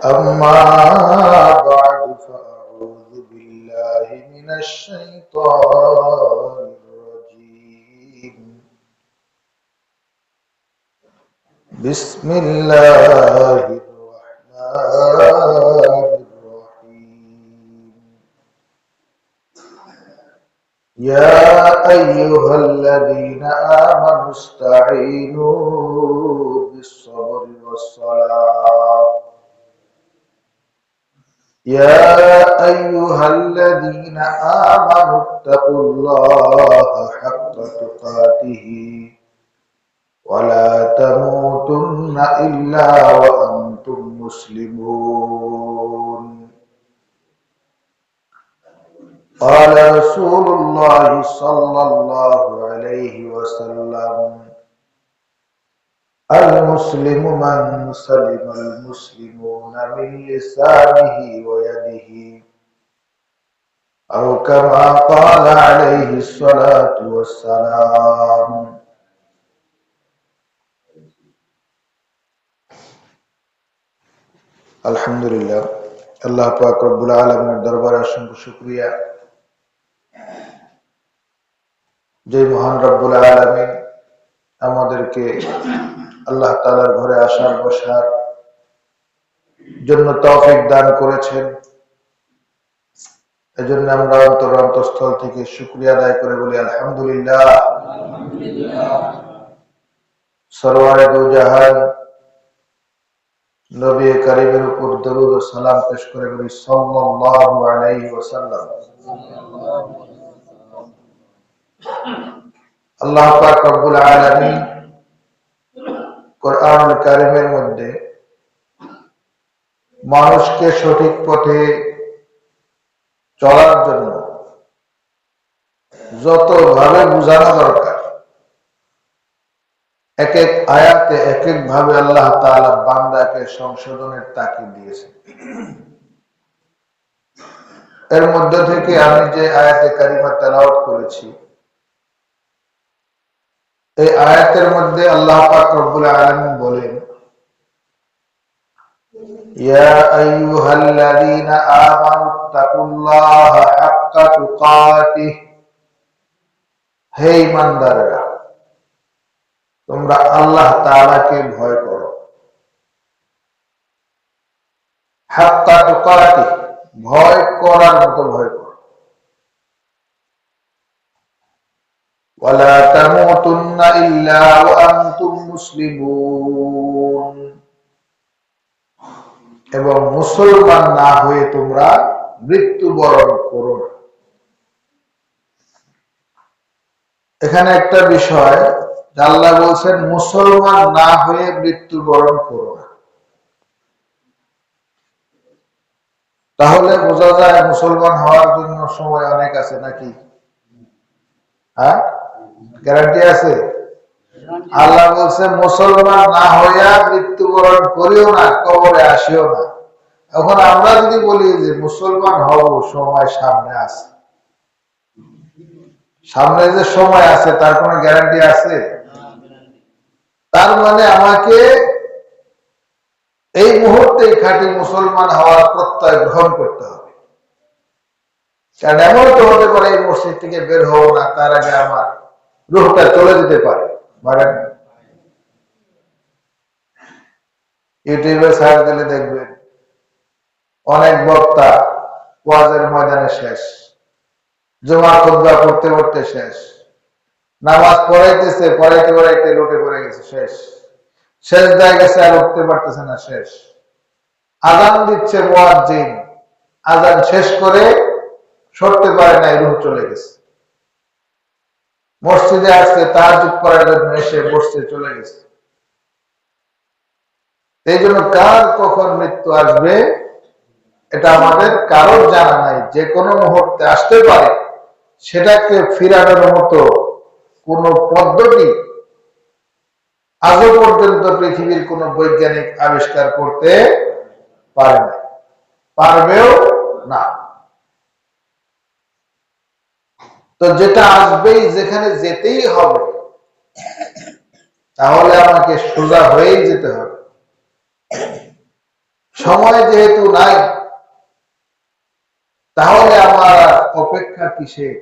أما بعد فأعوذ بالله من الشيطان الرجيم بسم الله الرحمن الرحيم يا أيها الذين آمنوا استعينوا بالصبر والصلاة يا أيها الذين آمنوا اتقوا الله حق تقاته ولا تموتن إلا وأنتم مسلمون قال رسول الله صلى الله عليه وسلم المسلم من سلم المسلمون من لسانه ويده أو كما قال عليه الصلاة والسلام আলহামদুলিল্লাহ আল্লাহ পাক রব্বুল আলামিনের দরবারে অসংখ্য শুকরিয়া যে মহান রব্বুল আলামিন আমাদেরকে আল্লাহ তাআলার ঘরে আসার বসার জন্য তৌফিক দান করেছেন। এজন্য আমরা অন্তরস্থল থেকে শুকরিয়া আদায় করে বলি আলহামদুলিল্লাহ। সরওয়ারে দু জাহান নবী করিমের উপর দরুদ ও সালাম পেশ করে বলি সাল্লাল্লাহু আলাইহি ওয়াসাল্লাম। আল্লাহ পাক রব্বুল আলামিন কোরআনুল কারীমের মধ্যে মানুষকে সঠিক পথে চলার জন্য যতভাবে বোঝানো দরকার এক এক আয়াতে এক এক ভাবে আল্লাহ তাআলা বান্দাকে সংশোধনের তাকিদ দিয়েছেন। এর মধ্যে থেকে আমি যে আয়াতে কারিমা তেলাওয়াত করেছি এই আয়াতের মধ্যে আল্লাহ পাক রব্বুল আলামিন বলেন ইয়া আইয়ুহাল্লাযীনা আমানুত্তাকুল্লাহা হাক্কা তুকাতিহ, হে ঈমানদাররা তোমরা আল্লাহ তাআলাকে ভয় করো। হাক্কা তুকাতিহ, ভয় করার মতো ভয় করো। ওয়ালা তামুতুন্না ইল্লা ওয়া আনতুম মুসলিমুন, এবং মুসলমান না হয়ে তোমরা মৃত্যুবরণ করো না। এখানে একটা বিষয় আল্লাহ বলছেন মুসলমান না হয়ে মৃত্যুবরণ করো না। তাহলে বোঝা যায় মুসলমান হওয়ার জন্য সময় অনেক আছে নাকি? হ্যাঁ, গ্যারান্টি আছে? আল্লাহ বলছে মুসলমান না হইয়া মৃত্যুবরণ করিও না, কবরে আসিও না। এখন আমরা যদি বলি যে মুসলমান হব, সময় সামনে আছে, সামনে যে সময় আছে তার কোনো গ্যারান্টি আছে? তার মানে আমাকে এই মুহূর্তে খাঁটি মুসলমান হওয়ার প্রত্যয় গ্রহণ করতে হবে। কারণ এমন তো হতে পারে এই মসজিদ থেকে বের হবো না, তার আগে আমার রূহটা চলে যেতে পারে। ইউটিউবে সার্চ দিলে দেখবেন অনেক বক্তা ওয়াজের ময়দানে শেষ, জুমার খুতবা পড়তে পড়তে শেষ, নামাজ পড়াইতেছে পড়াইতে পড়াইতে লুটে পড়ে গেছে, শেষ সেজদায় গেছে আর উঠতে পারতেছে না, শেষ। আযান দিচ্ছে মুয়াজ্জিন, আযান শেষ করে সরতে পারে না, রূহ চলে গেছে। মসজিদে আসছে তাহাজ্জুদ করার জন্য, এসে মসজিদে চলে গেছে। এই জন্য কার কখন মৃত্যু আসবে এটা আমাদের কারোর জানা নাই, যে কোনো মুহূর্তে আসতে পারে। সেটাকে ফিরানোর মতো কোন পদ্ধতি আজও পর্যন্ত পৃথিবীর কোন বৈজ্ঞানিক আবিষ্কার করতে পারে না, পারবেও না। তো যেটা আসবেই, যেখানে যেতেই হবে, তাহলে আমাকে সোজা হয়েই যেতে হবে। সময় যেহেতু নাই, তাহলে আমার অপেক্ষা কিসের?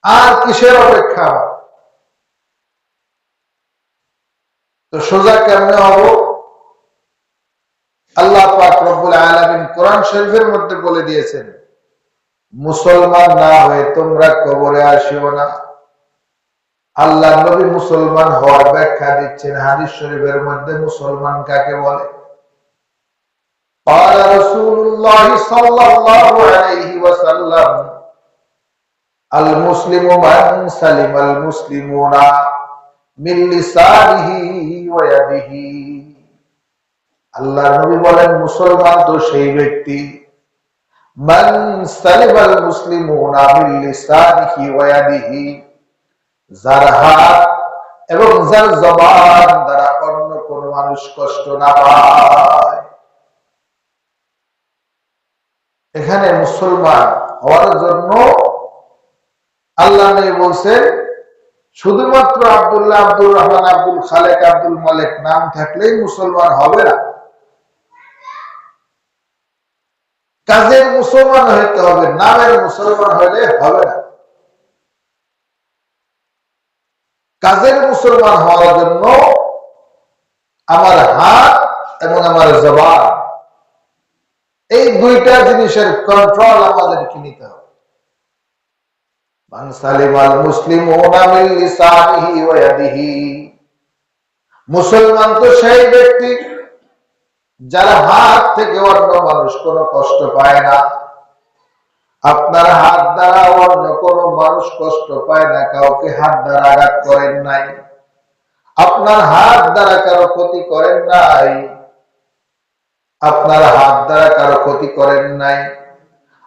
আর কিসের অপেক্ষা? তো সোজা কেমনে হব? আল্লাহ পাক রব্বুল আলামিন কোরআন শরীফের মধ্যে বলে দিয়েছেন, মুসলমান না হয়ে তোমরা কবরে আসিও না। আল্লাহ নবী মুসলমান হওয়ার ব্যাখ্যা দিচ্ছেন হাদিস শরীফের মধ্যে। মুসলমান কাকে বলে? قال رسول الله صلى الله عليه وسلم المسلم من سلم المسلمون من لسانه ويده। আল্লাহর নবী বলেন, মুসলমান তো সেই ব্যক্তি, মান সালিমাল মুসলিমুনা মিন লিসানিহি ওয়া ইয়াদিহি, যার হাত এবং যার জবান দ্বারা অন্য কোন মানুষ কষ্ট না পায়। এখানে মুসলমান হওয়ার জন্য আল্লাহ নবী বলছেন, শুধুমাত্র আব্দুল্লাহ, আব্দুর রহমান, আব্দুল খালেক, আব্দুল মালিক নাম থাকলেই মুসলমান হবে না। কাজের মুসলমান হইতে হবে, নামের মুসলমান হইলে হবে না। কাজের মুসলমান হওয়ার জন্য আমার হাত এবং আমার জবান, এই দুইটা জিনিসের কন্ট্রোল আমাদেরকে নিতে হবে। মান সালিমাল মুসলিমুনা মিন লিসানিহি ওয়া ইয়াদিহি, মুসলমান তো সেই ব্যক্তি যার হাত থেকে অন্য মানুষ কোনো কষ্ট পায় না। আপনার হাত দ্বারা অন্য কোনো মানুষ কষ্ট পায় না, কাউকে হাত দ্বারা আঘাত করেন নাই, আপনার হাত দ্বারা কারো ক্ষতি করেন নাই, আপনার হাত দ্বারা কারো ক্ষতি করেন নাই,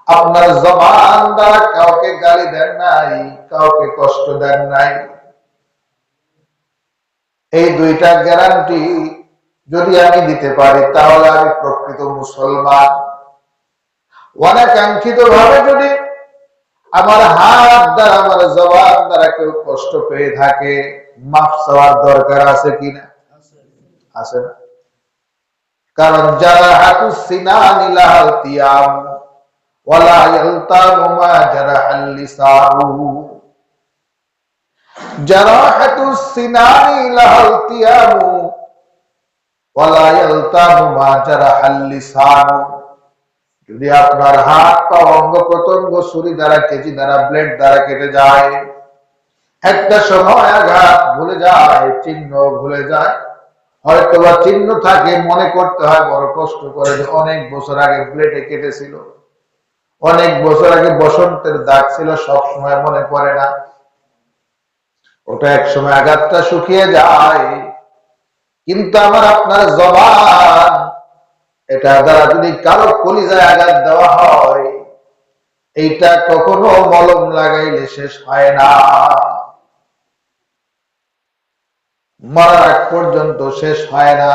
আপনার জবান দ্বারা কাউকে গালি দেন নাই, কাউকে কষ্ট দেন নাই। এই দুইটা গ্যারান্টি যদি আমি দিতে পারি, তাহলে আমি প্রকৃত মুসলমান। অনাকাঙ্ক্ষিত ভাবে যদি আমার হাত দ্বারা, আমার জবান দ্বারা কেউ কষ্ট পেয়ে থাকে, মাফ চাওয়ার দরকার আছে কিনা? আছে না? কারণ যারা হাতুস সিনানি লাহাল তিয়াম ওয়ালা ইয়ালতামু মা জারাহাল লিসানু, জারাহাতুস সিনানি লাহাল তিয়াম ওয়ালা ইয়ালতামু মা জারাহাল লিসানু। যদি আপনার হাত পা অঙ্গ প্রত্যঙ্গ ছুরি দ্বারা, কেজি দ্বারা, ব্লেড দ্বারা কেটে যায়, একটা সময় আঘাত ভুলে যায়, চিহ্ন ভুলে যায়, হয়তো বা চিহ্ন থাকে, মনে করতে হয় বড় কষ্ট করে যে অনেক বছর আগে ব্লেডে কেটেছিল, অনেক বছর আগে বসন্তের দাগ ছিল, সব সময় মনে পড়ে না। ওটা এক সময় আঘাতটা শুকিয়ে যায়। কিন্তু আমার আপনার জবান, এটা দ্বারা যদি কারো কলিজায় আঘাত দেওয়া হয়, এইটা কখনো মলম লাগাইলে শেষ হয় না, মরার আগ পর্যন্ত শেষ হয় না।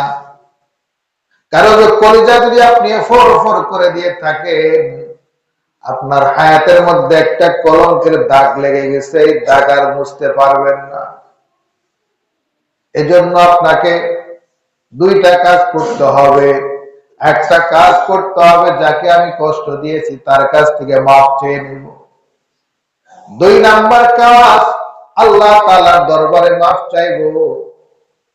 কারো কলিজা যদি আপনি ফর ফর করে দিয়ে থাকেন, আপনার হায়াতের মধ্যে একটা কলঙ্কের দাগ লেগে গেছে, এই দাগ আর মুছতে পারবেন না। এজন্য আপনাকে দুইটা কাজ করতে হবে। একটা কাজ করতে হবে, যাকে আমি কষ্ট দিয়েছি তার কাছ থেকে মাফ চেয়ে নিব। দুই নাম্বার কাজ, আল্লাহ তাআলার দরবারে মাফ চাইব।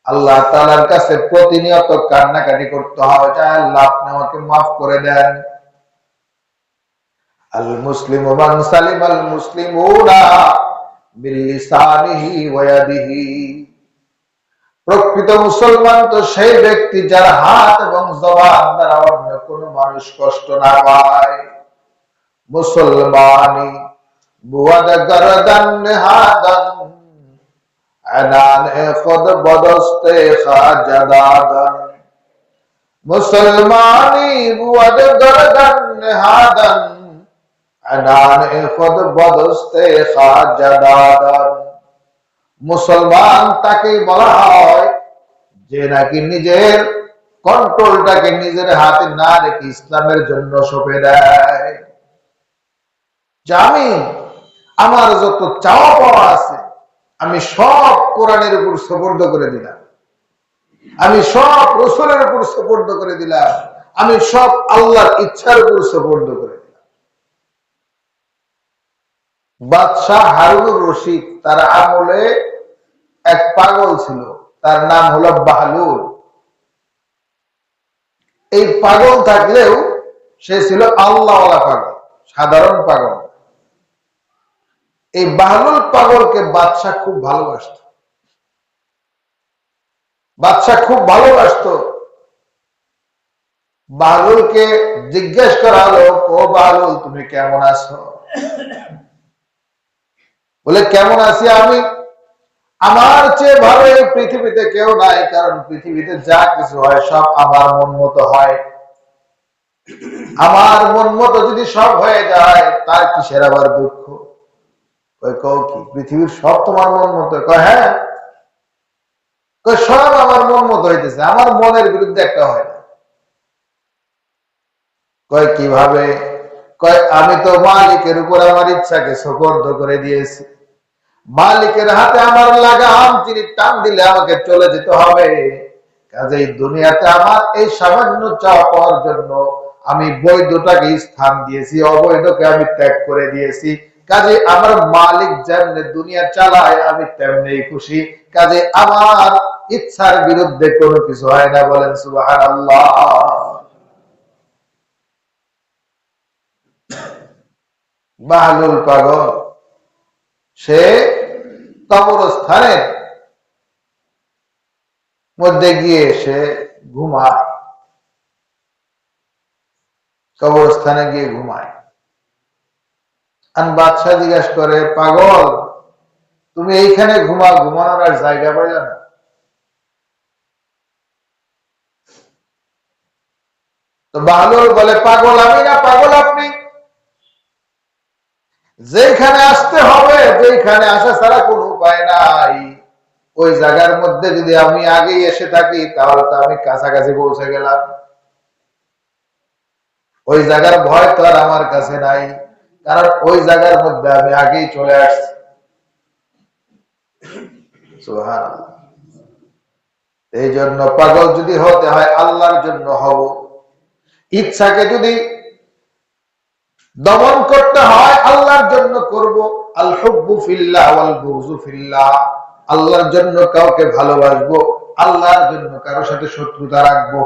আল্লাহ তাআলার কাছে প্রতিনিয়ত কান্নাকাটি করতে হবে, চাই আল্লাহ আপনি আমাকে মাফ করে দেন। আল মুসলিমু মান সালিমাল মুসলিমুনা মিন লিসানিহি ওয়া ইয়াদিহি, প্রকৃত মুসলমান তো সেই ব্যক্তি যার হাত এবং জবান দ্বারা অন্য কোনো মানুষ কষ্ট না পায়। মুসলমানি বুয়াদ গরদান নেহাদান আনান খুদ বদস্তে খাজাদাদান, মুসলমানি বুয়াদ গরদান নেহাদান আনান খুদ বদস্তে খাজাদাদান। মুসলমান তাকে বলা হয় যে নাকি নিজের কন্ট্রোলটাকে নিজের হাতে না রেখে ইসলামের জন্য সঁপে দেয়। যে আমি আমার যত চাওয়া পাওয়া আছে, আমি সব কোরআনের উপর সুপর্দ করে দিলাম, আমি সব রাসূলের উপর সুপর্দ করে দিলাম, আমি সব আল্লাহর ইচ্ছার উপর সুপর্দ করে দিলাম। বাদশাহ হারুনুর রশিদ তার আমলে এক পাগল ছিল, তার নাম হলো বাহলুল। এই পাগল থাকলেও সে ছিল আল্লাহওয়ালা পাগল, সাধারণ পাগল। এই বাহলুল পাগলকে বাদশাহ খুব ভালোবাসত। বাদশাহ খুব ভালোবাসত। বাহলুলকে জিজ্ঞেস করা হলো, ও বাহলুল তুমি কেমন আছো? বলে কেমন আছি আমি? আমার চেয়ে ভালো এই পৃথিবীতে কেউ নাই, কারণ পৃথিবীতে যা কিছু হয় সব আমার মন মতো হয়। আমার মন মতো যদি সব হয়ে যায় তার কিসের আবার দুঃখ? কও কি পৃথিবীর সব তোমার মন মতো? কয় হ্যাঁ। কয় সব আমার মন মতো হইতেছে, আমার মনের বিরুদ্ধে একটা হয় না। কয় কিভাবে? কয় আমি তো মালিকের উপর আমার ইচ্ছাকে সুপর্দ করে দিয়েছি। মালিকের হাতে আমার লাগাম, তিনি টান দিলে আমাকে চলে যেতে হবে। কাজেই দুনিয়াতে আমার এই সামান্য চাওয়া পাওয়ার জন্য আমি বৈধটাকে স্থান দিয়েছি, অবৈধকে আমি ত্যাগ করে দিয়েছি। কাজে আমার মালিক যেমনি দুনিয়া চালায় আমি তেমনি খুশি। কাজে আমার ইচ্ছার বিরুদ্ধে কোনো কিছু হয় না। বলেন সুবহানাল্লাহ। বাহলুল পাগল, সে কবরস্থানের মধ্যে গিয়ে সে ঘুমায়, কবরস্থানে গিয়ে ঘুমায়। আর বাদশাহ জিজ্ঞাসা করে, পাগল তুমি এইখানে ঘুমানোর আর জায়গা পাইল না? তো বাহলুল বলে, পাগল আমি না, পাগল আপনি। যেখানে আসতে হবে, যেখানে আসা ছাড়া কোনো উপায় নাই, ওই জায়গার মধ্যে যদি আমি আগেই এসে থাকি তাহলে তো আমি কাছাকাছি পৌঁছে গেলাম। ওই জায়গার ভয় তো আর আমার কাছে নাই, কারণ ওই জায়গার মধ্যে আমি আগেই চলে আসছি। সুবহানাল্লাহ। এই জন্য পাগল যদি হতে হয় আল্লাহর জন্য হব, ইচ্ছাকে যদি দমন করতে হয় আল্লাহর জন্য করব। আল হুব্বু ফিল্লাহ ওয়াল বুগযু ফিল্লাহ। আল্লাহর জন্য কাউকে ভালোবাসবো, আল্লাহর জন্য কারোর সাথে শত্রুতা রাখবো।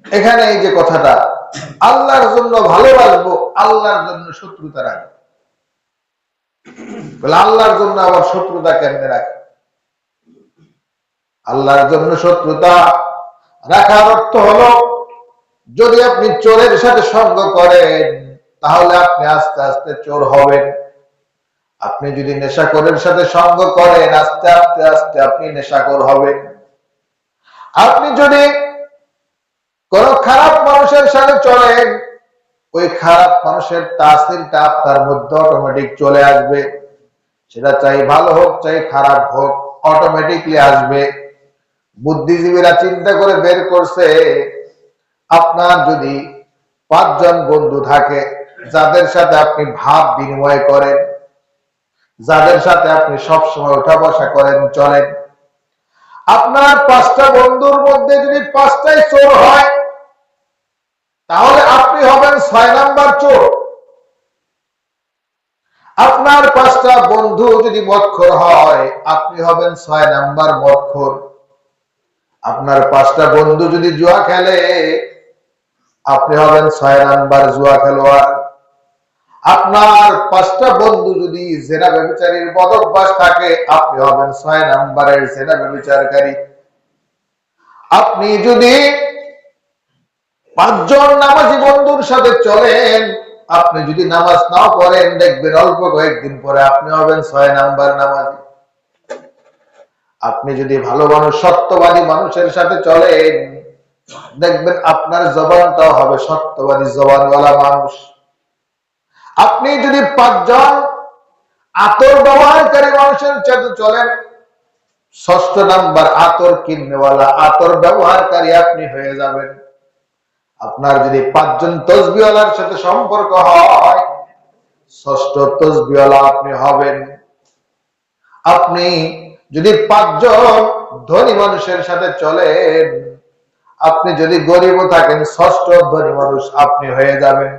এখানে এই যে কথাটা, আল্লাহর জন্য ভালোবাসবো, আল্লাহর জন্য শত্রুতা রাখবো। বলে আল্লাহর জন্য আবার শত্রুতা কেমনে রাখে? আল্লাহর জন্য শত্রুতা রাখার অর্থ হলো, যদি আপনি চোরের সাথে সঙ্গ করেন তাহলে আপনি আস্তে আস্তে চোর হবেন। আপনি যদি নেশাখোরের সাথে সঙ্গ করেন আস্তে আস্তে আস্তে আপনি নেশাখোর হবেন। আপনি যদি কোন খারাপ মানুষের সাথে চলেন, ওই খারাপ মানুষের তাসিরটা আপনার মধ্যে অটোমেটিক চলে আসবে। সেটা চাই ভালো হোক চাই খারাপ হোক, অটোমেটিকলি আসবে। বুদ্ধিজীবীরা চিন্তা করে বের করছে, আপনার যদি 5 জন বন্ধু থাকে যাদের সাথে আপনি ভাব বিনিময় করেন, যাদের সাথে আপনি সবসময় উঠা বসা করেন চলেন, আপনার 5টা বন্ধুর মধ্যে যদি 5টাই চোর হয় তাহলে আপনি হবেন 6 নাম্বার চোর। আপনার 5টা বন্ধু যদি মদখোর হয় আপনি হবেন 6 নাম্বার মদখোর। আপনার 5টা বন্ধু যদি জুয়া খেলে আপনি হবেন 6 নাম্বার জুয়া খেলোয়াড়। আপনার 5টা বন্ধু যদি জেনা ব্যভিচারীর বদভ্যাস থাকে আপনি হবেন 6 নাম্বারের জেনা ব্যভিচারকারী। আপনি যদি 5 জন নামাজি বন্ধুর সাথে চলেন, আপনি যদি নামাজ নাও পড়েন দেখবেন অল্প কয়েকদিন পরে আপনি হবেন 6 নাম্বার নামাজি। আপনি যদি ভালো মানুষ সত্যবাদী মানুষের সাথে চলেন দেখবেন আপনার জবানটাও হবে সত্যবাদী জবানওয়ালা মানুষ। আপনি যদি 5 জন আতর ব্যবহারকারী মানুষের সাথে চলেন, 6ষ্ঠ নাম্বার আতর কিননেওয়ালা আতর ব্যবহারকারী আপনি হয়ে যাবেন। আপনার যদি 5 জন তসবিহওয়ালার সাথে সম্পর্ক হয় 6ষ্ঠ তসবিহওয়ালা আপনি হবেন। আপনি যদি 5 জন ধনী মানুষের সাথে চলেন আপনি যদি গরিবও থাকেন, ষষ্ঠ ধনী মানুষ আপনি হয়ে যাবেন।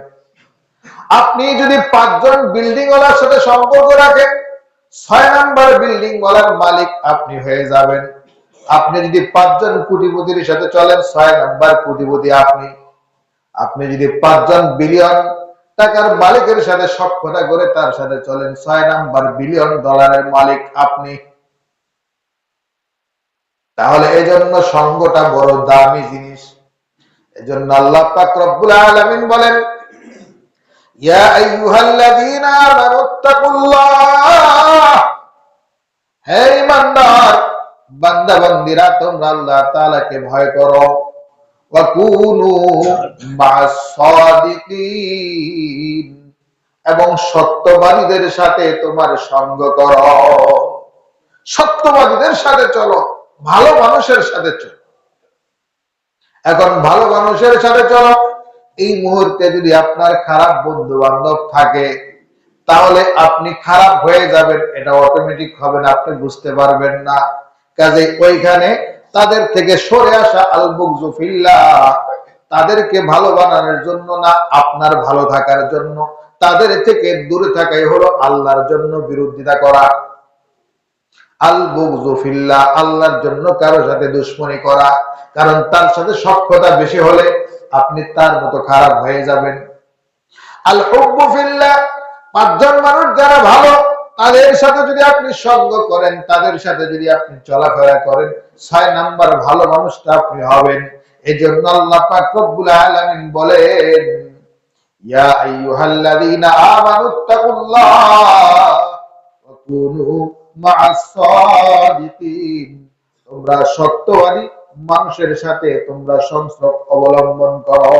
আপনি যদি 5 জন বিল্ডিং ওয়ালার সাথে সম্পর্ক রাখেন, 6 নাম্বার বিল্ডিং ওয়ালার মালিক আপনি হয়ে যাবেন। আপনি যদি 5 জন কোটিপতির সাথে চলেন, 6 নাম্বার কোটিপতি আপনি। আপনি যদি 5 জন বিলিয়ন টাকার মালিকের সাথে সখ্যতা করে তার সাথে চলেন, 6 নাম্বার বিলিয়ন ডলারের মালিক আপনি। তাহলে এজন্য সঙ্গটা বড় দামি জিনিস। এজন্য আল্লাহ পাক রব্বুল আলামিন বলেন, ইয়া আইয়ুহাল্লাযীনা আমানুত্তাকুল্লাহ, হে ঈমানদার বান্দা বান্দীরা, তোমরা আল্লাহ তাআলাকে ভয় করো। ওয়া কুনু মা'আস সাদিকিন, এবং সত্যবাদীদের সাথে তোমার সঙ্গ করো। সত্যবাদীদের সাথে চলো, ভালো মানুষের সাথে চলো। এখন ভালো মানুষের সাথে চলো, এই মুহূর্তে যদি আপনার খারাপ বন্ধু বান্ধব থাকে, তাহলে আপনি খারাপ হয়ে যাবেন, এটা অটোমেটিক হবে না, আপনি বুঝতে পারবেন না। কাজে ওইখানে তাদের থেকে সরে আসা, আল বুগযু ফিল্লাহ, তাদেরকে ভালো বানানোর জন্য না, আপনার ভালো থাকার জন্য। তাদের থেকে দূরে থাকাই হলো আল্লাহর জন্য বিরোধিতা করা। আল বুগযু ফিল্লাহ, আল্লাহর জন্য কারো সাথে দুশমনি করা, কারণ তার সাথে সখ্যতা বেশি হলে আপনি তার মতো খারাপ হয়ে যাবেন। আল হুব্বু ফিল্লাহ, 5 জন মানুষ যারা ভালো, তাদের সাথে যদি আপনি সঙ্গ করেন, তাদের সাথে যদি আপনি চলাফেরা করেন, 6 নাম্বার ভালো মানুষটা আপনি হবেন। এজন্য আল্লাহ পাক রব্বুল আলামিন বলেন, ইয়া আইয়ুহাল্লাযীনা আমানুত্তাকুল্লাহ ওয়া কুনু মা'আস সাদিকিন, তোমরা সত্যবাদী মানুষের সাথে তোমরা সংসর্গ অবলম্বন করো।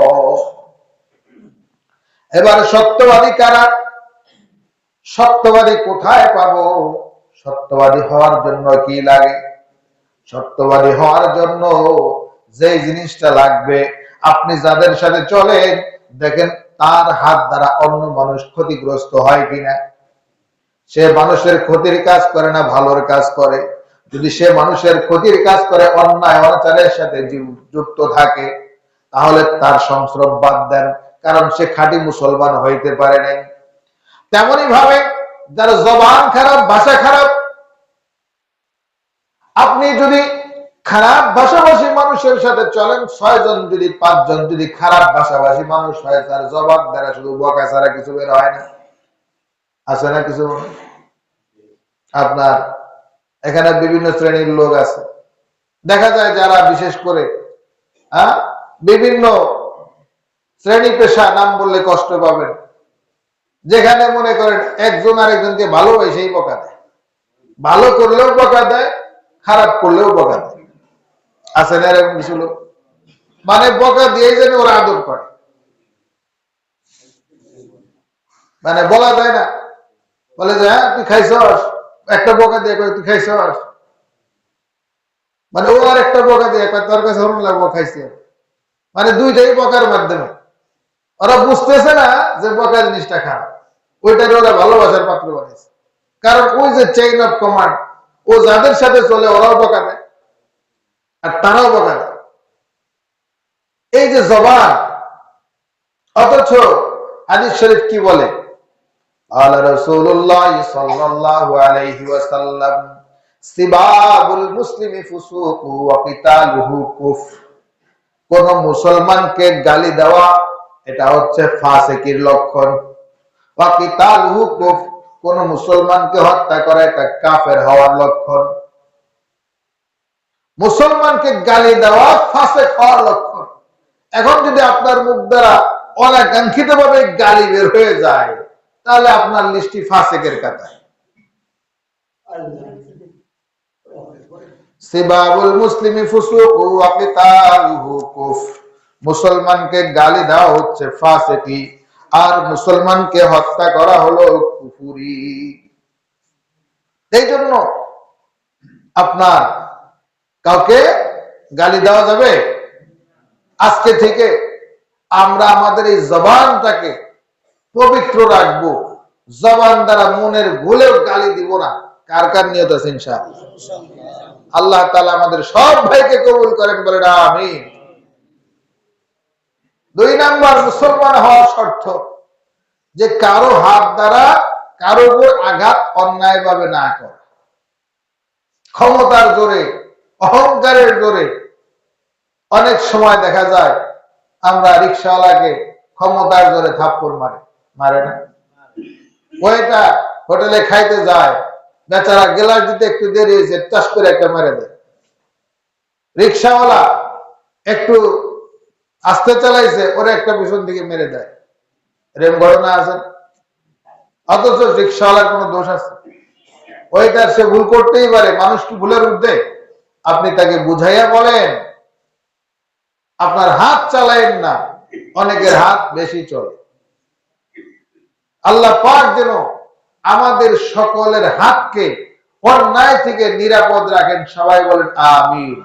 এবার সত্যবাদী কারা? সত্যবাদী কোথায় পাবো? সত্যবাদী হওয়ার জন্য কি লাগে? সত্যবাদী হওয়ার জন্য যে জিনিসটা লাগবে, আপনি যাদের সাথে চলেন, দেখেন তার হাত দ্বারা অন্য মানুষ ক্ষতিগ্রস্ত হয় কিনা। সে মানুষের ক্ষতির কাজ করে না ভালোর কাজ করে। যদি সে মানুষের ক্ষতির কাজ করে, অন্যায় অনাচারের সাথে যুক্ত থাকে, তাহলে তার সংস্রব বাদ দেন, কারণ সে খাঁটি মুসলমান হইতে পারে নাই। তেমনি ভাবে যার জবান খারাপ, ভাষা খারাপ, আপনি যদি খারাপ ভাষাভাষী মানুষের সাথে চলেন, 6 জন যদি 5 জন যদি খারাপ ভাষাভাষী মানুষ হয়, তার জবান দ্বারা শুধু বকা ছাড়া কিছু বের হয় না। আছে না কিছু? আপনার এখানে বিভিন্ন শ্রেণীর লোক আছে, দেখা যায় যারা বিশেষ করে বিভিন্ন শ্রেণী পেশা নাম বললে কষ্ট পাবেন, যেখানে মনে করেন একজন আরেকজনকে ভালোবাসেই বকা দেয়, ভালো করলেও বকা দেয়, খারাপ করলেও বকা দেয়। আছে না এরকম কিছু লোক? মানে বকা দিয়ে যেন ওরা আদর করে, মানে বলা যায় না, বলে যে হ্যাঁ তুই খাইছস, একটা বকা দিয়ে তুই খাইছস, মানে ও আর একটা বকা দিয়ে তোর কাছে হরণ লাগবো খাইছে, মানে দুইটাই বকার মাধ্যমে। ওরা বুঝতেছে না যে বকা জিনিসটা খারাপ, ওইটাকে ওরা ভালোবাসার পাত্র বানিয়েছে। কারণ ওই যে চেইন অফ কমান্ড, ও যাদের সাথে চলে ওরাও বকা দেয় আর তারাও বকা দেয়। এই যে জবান, অথচ হাদিস শরীফ কি বলে? আলা রাসূলুল্লাহ সাল্লাল্লাহু আলাইহি ওয়াসাল্লাম, সিবাবুল মুসলিমি ফুসুকু ওয়া কিতালুহু কুফর, কোন মুসলমানকে গালি দেওয়া এটা হচ্ছে ফাসিকির লক্ষণ। ওয়া কিতালুহু কুফর, কোন মুসলমানকে হত্যা করা এটা কাফের হওয়ার লক্ষণ। মুসলমানকে গালি দেওয়া ফাসিক হওয়ার লক্ষণ। এখন যদি আপনার মুখ দ্বারা অনাকাঙ্ক্ষিত ভাবে গালি বের হয়ে যায়, তাহলে আপনার লিস্টি ফাসিকের কাতায়। সিবাবুল মুসলিমি ফুসুকু ওয়া কিতালুহু কুফর, মুসলমানকে গালি দেওয়া হচ্ছে ফাসিকি, আর মুসলমানকে হত্যা করা হলো কুফরি। এই জন্য আপনার কাউকে গালি দেওয়া যাবে? আজকে থেকে আমরা আমাদের এই জবানটাকে পবিত্র রাখবো, জবান দ্বারা মনের ভুলেও গালি দিব না। কার কার নিয়ত আছে ইনশাআল্লাহ? আল্লাহ তাআলা আমাদের সব ভাইকে কবুল করেন, বলেন আমিন। 2 নাম্বার মুসলমান হওয়ার শর্ত যে কারো হাত দ্বারা কারো উপর আঘাত অন্যায়ভাবে না করে। ক্ষমতার জোরে, অহংকারের জোরে অনেক সময় দেখা যায় আমরা রিকশাওয়ালাকে ক্ষমতার জোরে থাপ্পড় মারে না? ওইটা হোটেলে খাইতে যায়, বেচারা গ্লাস দিতে একটু দেরি হয়েছে, চাষ করে একটা মেরে দেয়। রিকশাওয়ালা একটু আস্তে চালাইছে, ওরে একটা পিছন দিকে মেরে দেয়। এরকম ঘটনা আছে। অথচ রিকশাওয়ালার কোনো দোষ আছে? ওইটা সে ভুল করতেই পারে, মানুষ কি ভুলের ঊর্ধ্বে? আপনি তাকে বুঝাইয়া বলেন, আপনার হাত চালায়েন না, অনেকের হাত বেশি চলে। আল্লাহ পাক যেন আমাদের সকলের হাতকে অন্যায় থেকে নিরাপদ রাখেন। সবাই বলেন আমিন।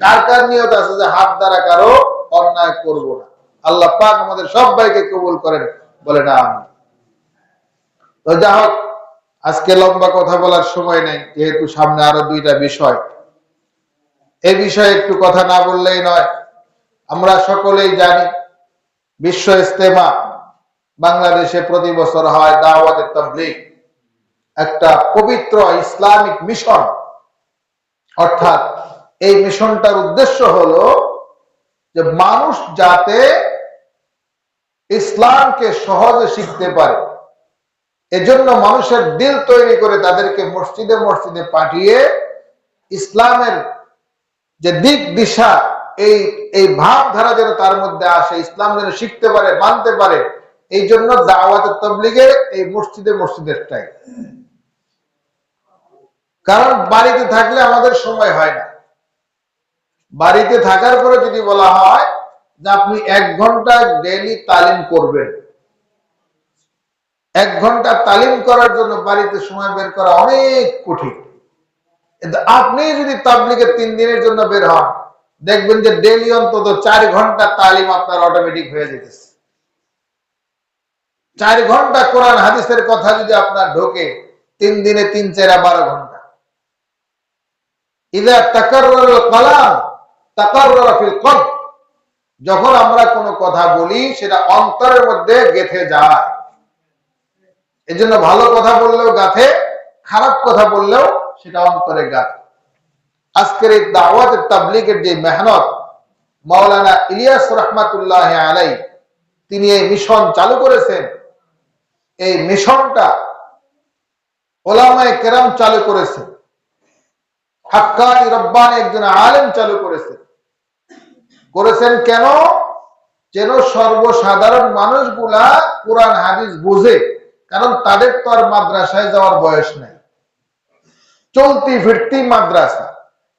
কার কার নিয়ত আছে যে হাত দ্বারা কারো অন্যায় করব না? আল্লাহ পাক আমাদের সবাইকে কবুল করেন, বলেন আমিন। তো যা হোক, আজকে লম্বা কথা বলার সময় নেই, যেহেতু সামনে আরো 2টা বিষয়। এই বিষয়ে একটু কথা না বললেই নয়। আমরা সকলেই জানি বিশ্ব ইজতেমা বাংলাদেশে প্রতি বছর হয়। দাওয়াতে তাবলীগ একটা পবিত্র ইসলামিক মিশন। অর্থাৎ এই মিশনটার উদ্দেশ্য হলো যে মানুষ যাতে ইসলামকে সহজে শিখতে পারে, এজন্য মানুষের দিল তৈরি করে তাদেরকে মসজিদে মসজিদে পাঠিয়ে ইসলামের যে দিক দিশা, এই ভাবধারা যেন তার মধ্যে আসে, ইসলাম যেন শিখতে পারে, মানতে পারে। এই জন্য দাওয়াতে তাবলীগের এই মসজিদে মসজিদেরটাই। কারণ বাড়িতে থাকলে আমাদের সময় হয় না। বাড়িতে থাকার পরে যদি বলা হয় যে আপনি 1 ঘন্টা ডেইলি তালিম করবেন, 1 ঘন্টা তালিম করার জন্য বাড়িতে সময় বের করা অনেক কঠিন। আপনি যদি তাবলীগের 3 দিনের জন্য বের হন, দেখবেন যে ডেইলি অন্তত 4 ঘন্টা তালিম আপনার অটোমেটিক হয়ে যেতেছে। 4 ঘন্টা কোরআন হাদিসের কথা যদি আপনার ঢোকে, 3 দিনে 3 4 12 ঘন্টা। ইযা তাকাররাল কালাম তাকাররারা ফিল কলব। যখন আমরা কোনো কথা বলি সেটা অন্তরের মধ্যে গেঁথে যায়। এজন্য ভালো কথা বললেও গাথে, খারাপ কথা বললেও সেটা অন্তরে গাথে। আজকের এই দাওয়াতে তাবলীগের যে মেহনত, মাওলানা ইলিয়াস রাহমাতুল্লাহ আলাইহি তিনি এই মিশন চালু করেছেন। এই মিশনটা উলামায়ে কেরাম চালু করেছেন, হাক্কানি রব্বানি একজন আলেম চালু করেছেন। কেন? যেন সর্বসাধারণ মানুষগুলা কোরআন হাদিস বুঝে। কারণ তাদের তো আর মাদ্রাসায় যাওয়ার বয়স নেই, চলতি ফিরতি মাদ্রাসা।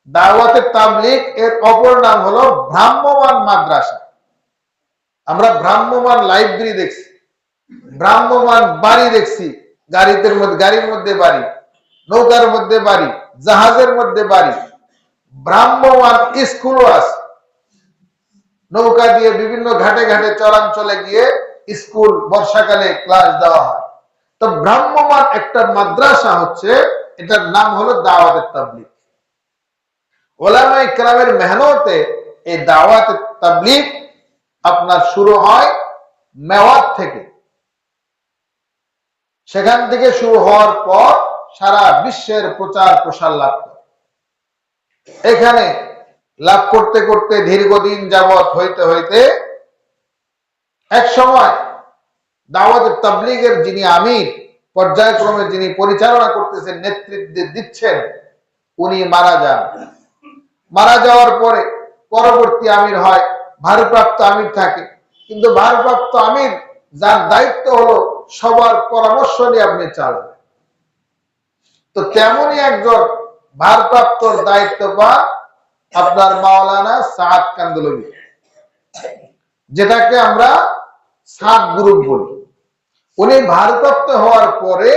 দাওয়াতে তাবলীগ এর অপর নাম হলো ভ্রাম্যমাণ মাদ্রাসা। আমরা ভ্রাম্যমাণ লাইব্রেরি দেখছি, ভ্রাম্যমাণ বাড়ি দেখছি, গাড়ির মধ্যে বাড়ি, নৌকার মধ্যে বাড়ি, জাহাজের মধ্যে বাড়ি। ভ্রাম্যমাণ স্কুলও আছে, নৌকা দিয়ে বিভিন্ন ঘাটে ঘাটে চরাঞ্চলে গিয়ে স্কুল বর্ষাকালে ক্লাস দেওয়া হয়। তো ভ্রাম্যমাণ একটা মাদ্রাসা হচ্ছে, এটার নাম হলো দাওয়াতে তাবলীগ। উলামায়ে কেরামের মেহনতে এই দাওয়াতে তাবলীগ আপনার শুরু হয় মেওয়াত থেকে। সেখান থেকে শুরু হওয়ার পর সারা বিশ্বের প্রচার প্রসার লাভ করে। এখানে লাভ করতে করতে দীর্ঘদিন যাবৎ হইতে হইতে এক সময় দাওয়াতে তাবলীগের যিনি আমির, পর্যায়ক্রমে যিনি পরিচালনা করতেছেন, নেতৃত্ব দিচ্ছেন, উনি মারা যান। মারা যাওয়ার পরে পরবর্তী আমির হয়, ভারপ্রাপ্ত আমির থাকে। কিন্তু ভারপ্রাপ্ত আমির যার দায়িত্ব হলো সবার পরামর্শ নিয়ে আপনি চালাবেন। তো তেমনই একজন ভারপ্রাপ্ত দায়িত্ব পান আপনার মাওলানা সাদ কান্দলভি, যেটাকে আমরা সাদ গ্রুপ বলি। উনি ভারপ্রাপ্ত হওয়ার পরে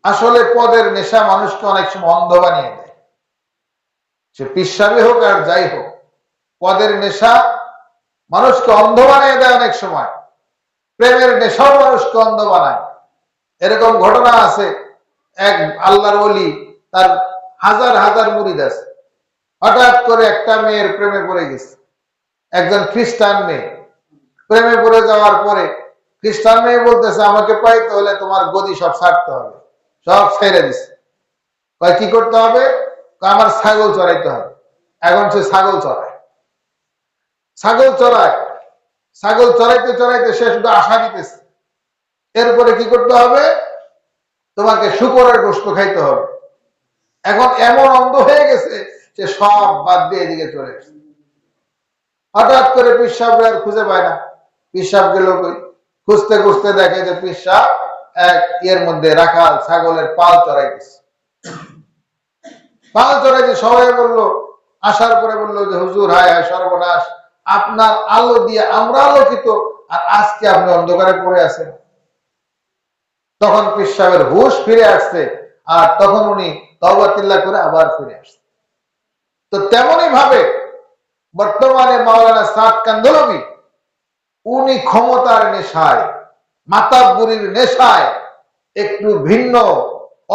আসলে পদের নেশা মানুষকে অনেক সময় অন্ধ বানিয়ে দেয়। সে পিসাবি হোক আর যাই হোক, পদের নেশা মানুষকে অন্ধ বানিয়ে দেয় অনেক সময়। প্রেমের নেশাও মানুষকে অন্ধ বানায়। এরকম ঘটনা আছে, এক আল্লাহর ওলি, তার হাজার হাজার মুরিদ আছে, হঠাৎ করে একটা মেয়ের প্রেমে পড়ে গেছে। একজন খ্রিস্টান মেয়ে প্রেমে পড়ে যাওয়ার পরে খ্রিস্টান মেয়ে বলতেছে আমাকে পাইতে হলে তোমার গদি সব ছাড়তে হবে, সব ছেড়ে দিছে। কি করতে হবে? আমার ছাগল চড়াইতে হবে। এখন সে ছাগল চড়ায়, ছাগল চড়ায়, ছাগল চড়াইতে চড়াইতে সে শুধু আশা দিতেছে এরপরে কি করতে হবে? তোমাকে শুকরের গোশত খাইতে হবে। এখন এমন অন্ধ হয়ে গেছে যে সব বাদ দিয়ে এদিকে চলে গেছে। হঠাৎ করে পিসাব আর খুঁজে পায় না। পিসাব গেল কই? খুঁজতে খুঁজতে দেখে যে পিসাব এক ইয়ের মধ্যে রাখাল ছাগলের পাল চড়াইতেছে। পাল চড়াইতে সবাই বললো, আসার পরে বললো যে হুজুর হায় হায় সর্বনাশ, আপনার আলো দিয়ে আমরা আলোকিত আর আজকে আপনি অন্ধকারে পড়ে আছেন। তখন পিসাবের হুশ ফিরে আসছে আর তখন উনি তওবা তিল্লা করে আবার ফিরে আসছে। তো তেমনই ভাবে বর্তমানে মাওলানা সাদ কান্দলভি উনি ক্ষমতার নেশায়, মাতাব্বুরির নেশায় একটু ভিন্ন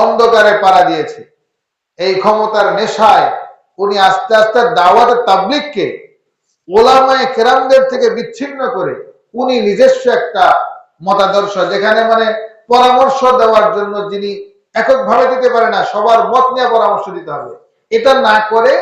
অন্ধকারে পাড়া দিয়েছে। এই ক্ষমতার নেশায় উনি আস্তে আস্তে দাওয়াত তাবলীগকে ওলামায়ে কেরামদের থেকে বিচ্ছিন্ন করে উনি নিজস্ব একটা মতাদর্শ, যেখানে মানে পরামর্শ দেওয়ার জন্য যিনি এককভাবে দিতে পারে না, সবার মত নিয়ে পরামর্শ দিতে হবে, এটা না করে